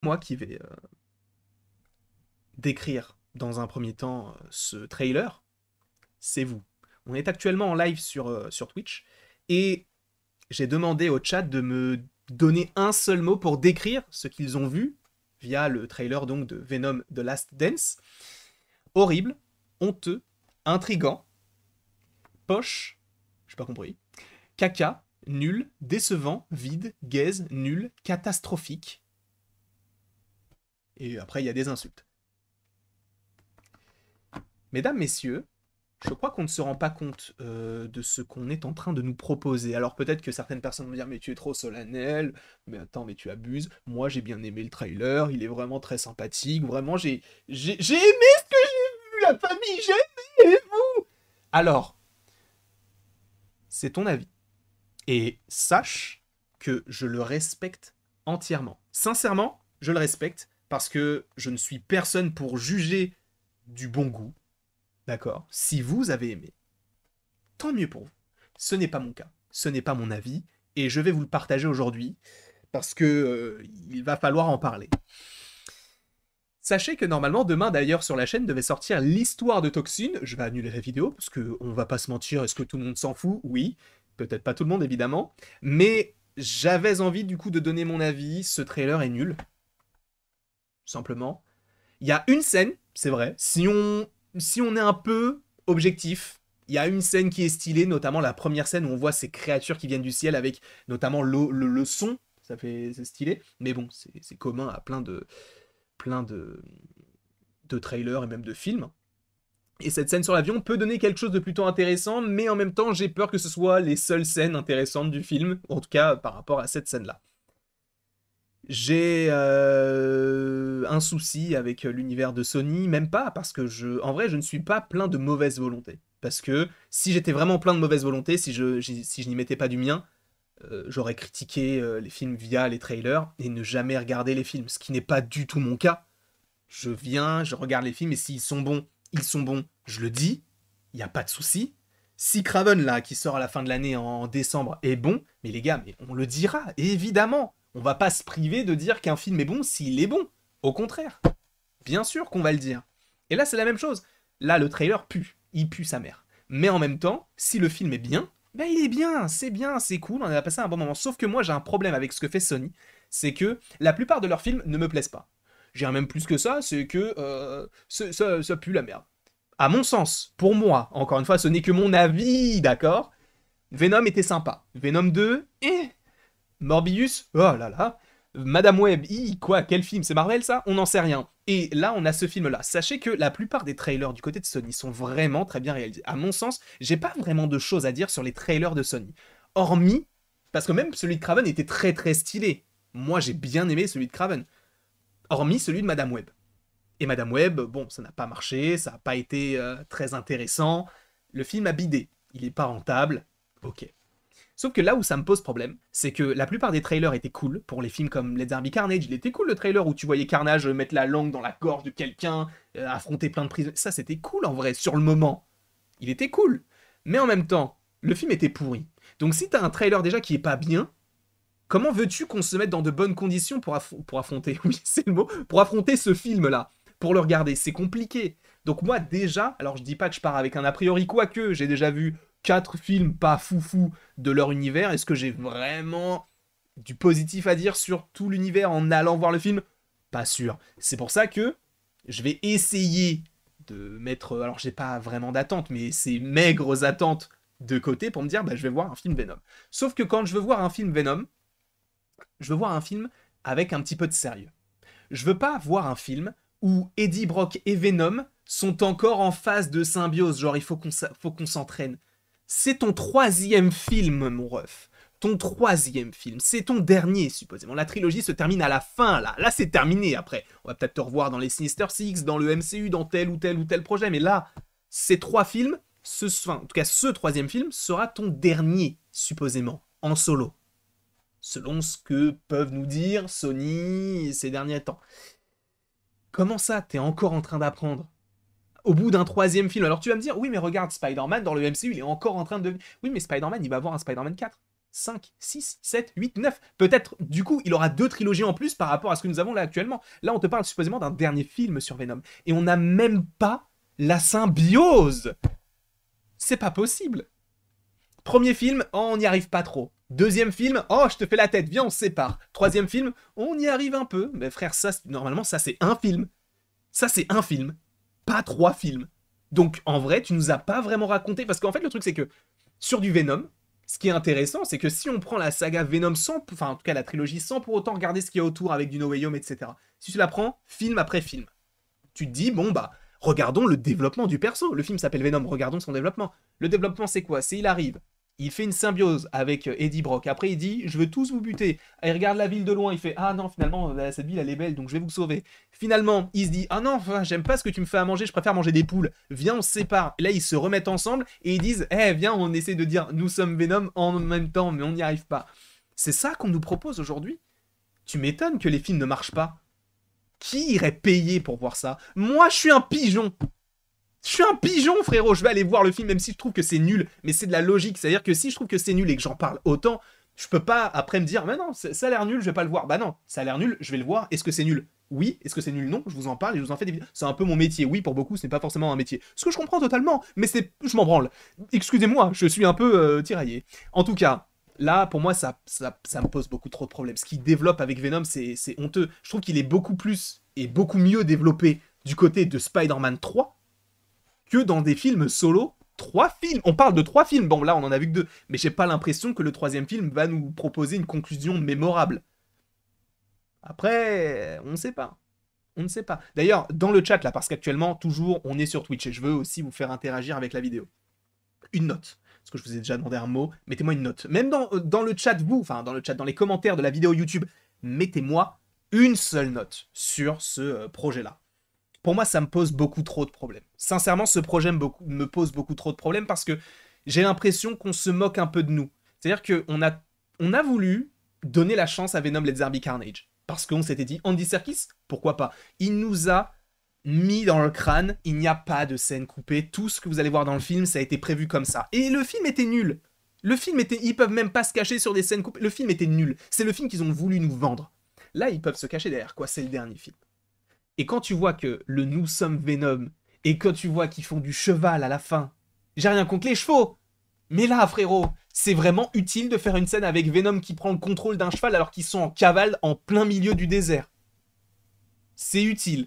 Moi qui vais décrire dans un premier temps ce trailer, c'est vous. On est actuellement en live sur Twitch et j'ai demandé au chat de me donner un seul mot pour décrire ce qu'ils ont vu via le trailer donc de Venom The Last Dance. Horrible, honteux, intrigant, poche, j'ai pas compris, caca, nul, décevant, vide, gaze, nul, catastrophique. Et après il y a des insultes. Mesdames, messieurs, je crois qu'on ne se rend pas compte de ce qu'on est en train de nous proposer. Alors peut-être que certaines personnes vont dire mais tu es trop solennel, mais attends mais tu abuses. Moi j'ai bien aimé le trailer, il est vraiment très sympathique, vraiment j'ai aimé ce que j'ai vu, la famille, j'ai aimé, et vous. Alors, c'est ton avis. Et sache que je le respecte entièrement. Sincèrement, je le respecte parce que je ne suis personne pour juger du bon goût. D'accord? Si vous avez aimé, tant mieux pour vous. Ce n'est pas mon cas, ce n'est pas mon avis, et je vais vous le partager aujourd'hui, parce que il va falloir en parler. Sachez que normalement, demain d'ailleurs sur la chaîne devait sortir l'histoire de Toxine. Je vais annuler la vidéo, parce qu'on va pas se mentir, est-ce que tout le monde s'en fout? Oui, peut-être pas tout le monde évidemment, mais j'avais envie du coup de donner mon avis, ce trailer est nul. Simplement. Il y a une scène, c'est vrai, si on est un peu objectif, il y a une scène qui est stylée, notamment la première scène où on voit ces créatures qui viennent du ciel avec notamment le son, c'est stylé, mais bon, c'est commun à plein de trailers et même de films. Et cette scène sur l'avion peut donner quelque chose de plutôt intéressant, mais en même temps, j'ai peur que ce soit les seules scènes intéressantes du film, en tout cas par rapport à cette scène-là. J'ai un souci avec l'univers de Sony, même pas parce que en vrai, je ne suis pas plein de mauvaise volonté. Parce que si j'étais vraiment plein de mauvaise volonté, si je n'y mettais pas du mien, j'aurais critiqué les films via les trailers et ne jamais regarder les films, ce qui n'est pas du tout mon cas. Je viens, je regarde les films et s'ils sont bons, ils sont bons, je le dis, il n'y a pas de souci. Si Craven, là, qui sort à la fin de l'année en décembre, est bon, mais les gars, mais on le dira, évidemment. On va pas se priver de dire qu'un film est bon s'il est bon. Au contraire. Bien sûr qu'on va le dire. Et là, c'est la même chose. Là, le trailer pue. Il pue sa mère. Mais en même temps, si le film est bien, ben il est bien, c'est cool, on a passé un bon moment. Sauf que moi, j'ai un problème avec ce que fait Sony, c'est que la plupart de leurs films ne me plaisent pas. J'ai même plus que ça, c'est que ça pue la merde. À mon sens, pour moi, encore une fois, ce n'est que mon avis, d'accord? Venom était sympa. Venom 2, Morbius, oh là là. Madame Web, quoi, quel film? C'est Marvel ça? On n'en sait rien. Et là, on a ce film-là. Sachez que la plupart des trailers du côté de Sony sont vraiment très bien réalisés. À mon sens, j'ai pas vraiment de choses à dire sur les trailers de Sony. Hormis, parce que même celui de Craven était très très stylé. Moi, j'ai bien aimé celui de Craven. Hormis celui de Madame Web. Et Madame Web, bon, ça n'a pas marché, ça n'a pas été très intéressant. Le film a bidé. Il est pas rentable. Ok. Sauf que là où ça me pose problème, c'est que la plupart des trailers étaient cool. Pour les films comme Let There Be Carnage, il était cool le trailer où tu voyais Carnage mettre la langue dans la gorge de quelqu'un, affronter plein de prisonniers. Ça, c'était cool en vrai, sur le moment. Il était cool. Mais en même temps, le film était pourri. Donc si t'as un trailer déjà qui est pas bien, comment veux-tu qu'on se mette dans de bonnes conditions pour affronter, oui, c'est le mot, pour affronter ce film-là, pour le regarder? C'est compliqué. Donc moi déjà, alors je dis pas que je pars avec un a priori, quoique j'ai déjà vu 4 films pas foufou de leur univers. Est-ce que j'ai vraiment du positif à dire sur tout l'univers en allant voir le film? Pas sûr. C'est pour ça que je vais essayer de mettre, alors j'ai pas vraiment d'attente, mais ces maigres attentes de côté pour me dire, bah, je vais voir un film Venom. Sauf que quand je veux voir un film Venom, je veux voir un film avec un petit peu de sérieux. Je veux pas voir un film où Eddie Brock et Venom sont encore en phase de symbiose, genre il faut qu'on s'entraîne. C'est ton troisième film, mon ref. Ton troisième film. C'est ton dernier, supposément. La trilogie se termine à la fin, là. Là, c'est terminé, après. On va peut-être te revoir dans les Sinister Six, dans le MCU, dans tel ou tel ou tel projet. Mais là, ces 3 films, en tout cas, ce troisième film sera ton dernier, supposément, en solo. Selon ce que peuvent nous dire Sony ces derniers temps. Comment ça, t'es encore en train d'apprendre au bout d'un troisième film? Alors tu vas me dire, oui mais regarde, Spider-Man dans le MCU, il est encore en train de... Oui mais Spider-Man, il va avoir un Spider-Man 4. 5, 6, 7, 8, 9. Peut-être, du coup, il aura 2 trilogies en plus par rapport à ce que nous avons là actuellement. Là, on te parle supposément d'un dernier film sur Venom. Et on n'a même pas la symbiose. C'est pas possible. Premier film, oh, on n'y arrive pas trop. Deuxième film, oh, je te fais la tête, viens, on se sépare. Troisième film, on y arrive un peu. Mais frère, ça, normalement, ça, c'est un film. Ça, c'est un film. Pas 3 films. Donc, en vrai, tu nous as pas vraiment raconté. Parce qu'en fait, le truc, c'est que sur du Venom, ce qui est intéressant, c'est que si on prend la saga Venom sans, enfin en tout cas la trilogie, sans pour autant regarder ce qu'il y a autour avec du No Way Home, etc. Si tu la prends film après film, tu te dis, bon bah, regardons le développement du perso. Le film s'appelle Venom, regardons son développement. Le développement c'est quoi? C'est il arrive, il fait une symbiose avec Eddie Brock. Après il dit, je veux tous vous buter. Il regarde la ville de loin, il fait, ah non finalement cette ville elle est belle donc je vais vous sauver. Finalement il se dit, ah non j'aime pas ce que tu me fais à manger, je préfère manger des poules. Viens on se sépare. Et là ils se remettent ensemble et ils disent, eh viens on essaie de dire nous sommes Venom en même temps mais on n'y arrive pas. C'est ça qu'on nous propose aujourd'hui. Tu m'étonnes que les films ne marchent pas. Qui irait payer pour voir ça? Moi je suis un pigeon. Je suis un pigeon, frérot. Je vais aller voir le film, même si je trouve que c'est nul. Mais c'est de la logique. C'est-à-dire que si je trouve que c'est nul et que j'en parle autant, je peux pas après me dire, mais non, ça a l'air nul, je vais pas le voir. Bah non, ça a l'air nul, je vais le voir. Est-ce que c'est nul? Oui. Est-ce que c'est nul? Non. Je vous en parle et je vous en fais des vidéos. C'est un peu mon métier. Oui, pour beaucoup, ce n'est pas forcément un métier. Ce que je comprends totalement. Mais je m'en branle. Excusez-moi, je suis un peu tiraillé. En tout cas. Là, pour moi, ça me pose beaucoup trop de problèmes. Ce qu'il développe avec Venom, c'est honteux. Je trouve qu'il est beaucoup plus et beaucoup mieux développé du côté de Spider-Man 3 que dans des films solo. 3 films. On parle de 3 films. Bon, là, on en a vu que 2. Mais j'ai pas l'impression que le 3e film va nous proposer une conclusion mémorable. Après, on ne sait pas. On ne sait pas. D'ailleurs, dans le chat, là, parce qu'actuellement, toujours, on est sur Twitch. Et je veux aussi vous faire interagir avec la vidéo. Une note. Parce que je vous ai déjà demandé un mot. Mettez-moi une note. Même dans le chat, dans les commentaires de la vidéo YouTube, mettez-moi une seule note sur ce projet-là. Pour moi, ça me pose beaucoup trop de problèmes. Sincèrement, ce projet me pose beaucoup trop de problèmes parce que j'ai l'impression qu'on se moque un peu de nous. C'est-à-dire qu'on a voulu donner la chance à Venom Let There Be Carnage. Parce qu'on s'était dit, Andy Serkis, pourquoi pas? Il nous a mis dans le crâne, il n'y a pas de scène coupée. Tout ce que vous allez voir dans le film, ça a été prévu comme ça. Et le film était nul. Ils peuvent même pas se cacher sur des scènes coupées. Le film était nul. C'est le film qu'ils ont voulu nous vendre. Là, ils peuvent se cacher derrière quoi? C'est le dernier film. Et quand tu vois que le Nous sommes Venom, et quand tu vois qu'ils font du cheval à la fin, j'ai rien contre les chevaux. Mais là, frérot, c'est vraiment utile de faire une scène avec Venom qui prend le contrôle d'un cheval alors qu'ils sont en cavale en plein milieu du désert. C'est utile.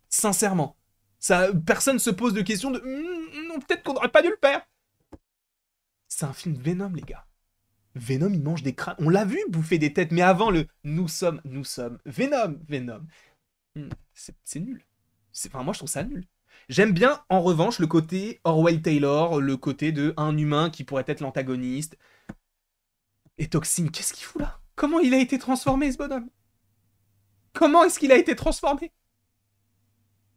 Sincèrement. Personne se pose de questions de non, peut-être qu'on n'aurait pas dû le faire. C'est un film Venom, les gars. Venom, il mange des crânes. On l'a vu bouffer des têtes, mais avant le nous sommes, Venom. C'est nul. Enfin, moi, je trouve ça nul. J'aime bien, en revanche, le côté Orwell Taylor, le côté de un humain qui pourrait être l'antagoniste. Et Toxin, qu'est-ce qu'il fout là? Comment il a été transformé, ce bonhomme? Comment est-ce qu'il a été transformé?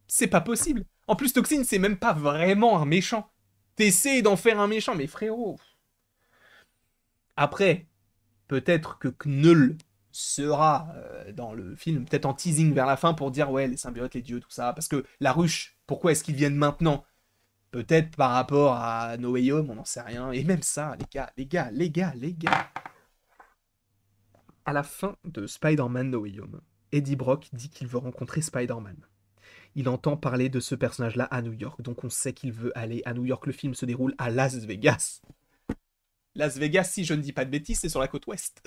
C'est pas possible. En plus, Toxin, c'est même pas vraiment un méchant. T'essaies d'en faire un méchant, mais frérot. Après, peut-être que Knull sera dans le film, peut-être en teasing vers la fin pour dire ouais, les symbiotes, les dieux, tout ça. Parce que la ruche, pourquoi est-ce qu'ils viennent maintenant? Peut-être par rapport à No Way Home, on n'en sait rien. Et même ça, les gars. À la fin de Spider-Man No Way Home, Eddie Brock dit qu'il veut rencontrer Spider-Man. Il entend parler de ce personnage-là à New York, donc on sait qu'il veut aller à New York. Le film se déroule à Las Vegas. Las Vegas, si je ne dis pas de bêtises, c'est sur la côte ouest.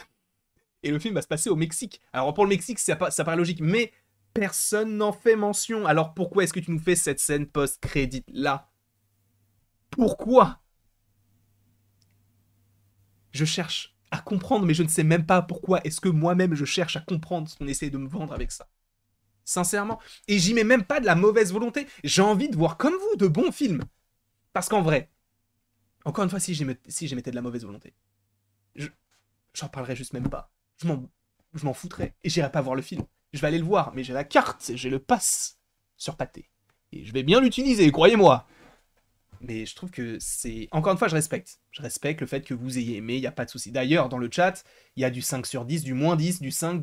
Et le film va se passer au Mexique. Alors pour le Mexique, ça paraît logique, mais personne n'en fait mention. Alors pourquoi est-ce que tu nous fais cette scène post-crédit là? Pourquoi? Je cherche à comprendre, mais je ne sais même pas pourquoi est-ce que moi-même je cherche à comprendre ce qu'on essaie de me vendre avec ça. Sincèrement. Et j'y mets même pas de la mauvaise volonté. J'ai envie de voir comme vous de bons films. Parce qu'en vrai, encore une fois, si j'y mettais de la mauvaise volonté, j'en parlerais juste même pas. Je m'en foutrais. Et j'irais pas voir le film. Je vais aller le voir, mais j'ai la carte, j'ai le pass sur Pathé. Et je vais bien l'utiliser, croyez-moi. Mais je trouve que c'est... Encore une fois, je respecte. Je respecte le fait que vous ayez aimé, il n'y a pas de souci. D'ailleurs, dans le chat, il y a du 5 sur 10, du moins 10, du 5,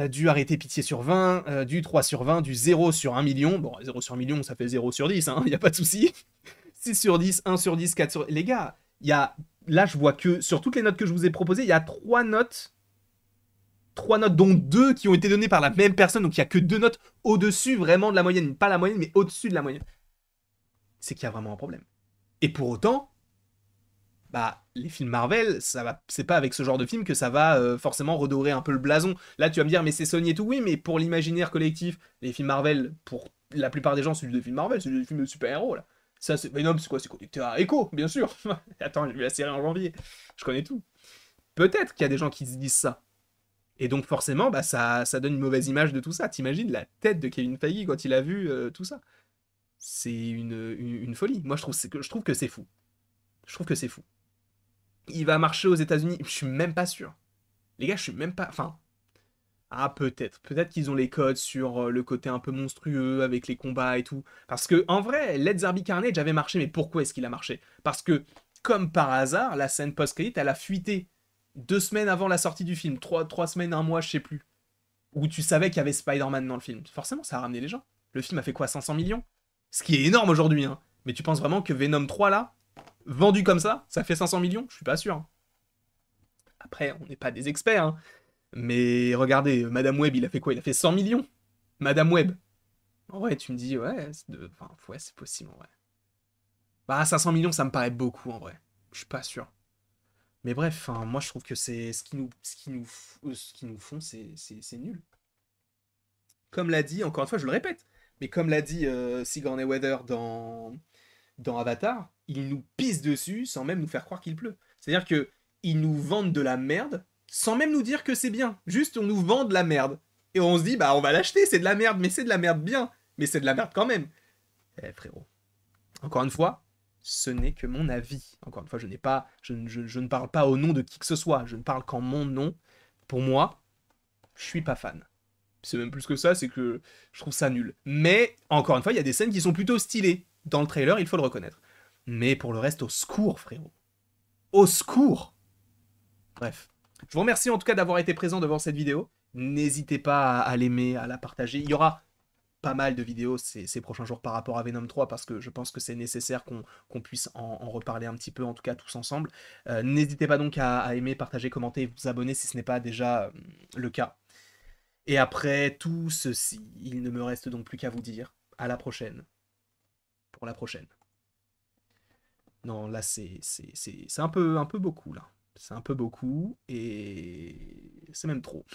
du arrêter pitié sur 20, du 3 sur 20, du 0 sur 1 million. Bon, 0 sur 1 million, ça fait 0 sur 10, hein, y a pas de souci. 6 sur 10, 1 sur 10, 4 sur... Les gars, il y a là, je vois que sur toutes les notes que je vous ai proposées, il y a 3 notes. 3 notes, dont 2 qui ont été données par la même personne. Donc il n'y a que 2 notes au-dessus vraiment de la moyenne. Pas la moyenne, mais au-dessus de la moyenne. C'est qu'il y a vraiment un problème. Et pour autant, bah, les films Marvel, c'est pas avec ce genre de film que ça va forcément redorer un peu le blason. Là, tu vas me dire, mais c'est Sony et tout. Oui, mais pour l'imaginaire collectif, les films Marvel, pour la plupart des gens, c'est des films Marvel, c'est des films de super-héros, là. Ça, c'est Venom, c'est quoi? C'est connecté à Echo, bien sûr. Attends, j'ai vu la série en janvier. Je connais tout. Peut-être qu'il y a des gens qui se disent ça. Et donc, forcément, bah, ça donne une mauvaise image de tout ça. T'imagines la tête de Kevin Feige quand il a vu tout ça? C'est une folie. Moi, je trouve que c'est fou. Je trouve que c'est fou. Il va marcher aux États-Unis. Je suis même pas sûr. Les gars, je suis même pas. Enfin. Ah, peut-être. Peut-être qu'ils ont les codes sur le côté un peu monstrueux avec les combats et tout. Parce que, en vrai, Let's Derby Carnage avait marché, mais pourquoi est-ce qu'il a marché? Parce que, comme par hasard, la scène post-crédit, elle a fuité 2 semaines avant la sortie du film. 3 semaines, un mois, je sais plus. Où tu savais qu'il y avait Spider-Man dans le film. Forcément, ça a ramené les gens. Le film a fait quoi, 500 millions? Ce qui est énorme aujourd'hui, hein. Mais tu penses vraiment que Venom 3, là, vendu comme ça fait 500 millions? Je suis pas sûr, hein. Après, on n'est pas des experts, hein. Mais regardez, Madame Web, il a fait quoi? Il a fait 100 millions. Madame Web. En vrai, tu me dis, ouais, enfin, ouais, c'est possible, en vrai. Bah, 500 millions, ça me paraît beaucoup, en vrai. Je suis pas sûr. Mais bref, enfin, moi, je trouve que c'est ce qu'ils nous font, c'est nul. Comme l'a dit, encore une fois, je le répète, mais comme l'a dit Sigourney Weaver dans Avatar, ils nous pissent dessus sans même nous faire croire qu'il pleut. C'est-à-dire que ils nous vendent de la merde sans même nous dire que c'est bien. Juste, on nous vend de la merde. Et on se dit, bah, on va l'acheter, c'est de la merde, mais c'est de la merde bien. Mais c'est de la merde quand même. Eh, frérot. Encore une fois, ce n'est que mon avis. Encore une fois, je ne parle pas au nom de qui que ce soit. Je ne parle qu'en mon nom. Pour moi, je suis pas fan. C'est même plus que ça, c'est que je trouve ça nul. Mais, encore une fois, il y a des scènes qui sont plutôt stylées. Dans le trailer, il faut le reconnaître. Mais pour le reste, au secours, frérot. Au secours. Bref. Je vous remercie en tout cas d'avoir été présent devant cette vidéo. N'hésitez pas à l'aimer, à la partager. Il y aura pas mal de vidéos ces prochains jours par rapport à Venom 3 parce que je pense que c'est nécessaire qu'on puisse en reparler un petit peu, en tout cas tous ensemble. N'hésitez pas donc à aimer, partager, commenter et vous abonner si ce n'est pas déjà le cas. Et après tout ceci, il ne me reste donc plus qu'à vous dire à la prochaine. Pour la prochaine. Non, là c'est un peu beaucoup là. C'est un peu beaucoup et c'est même trop.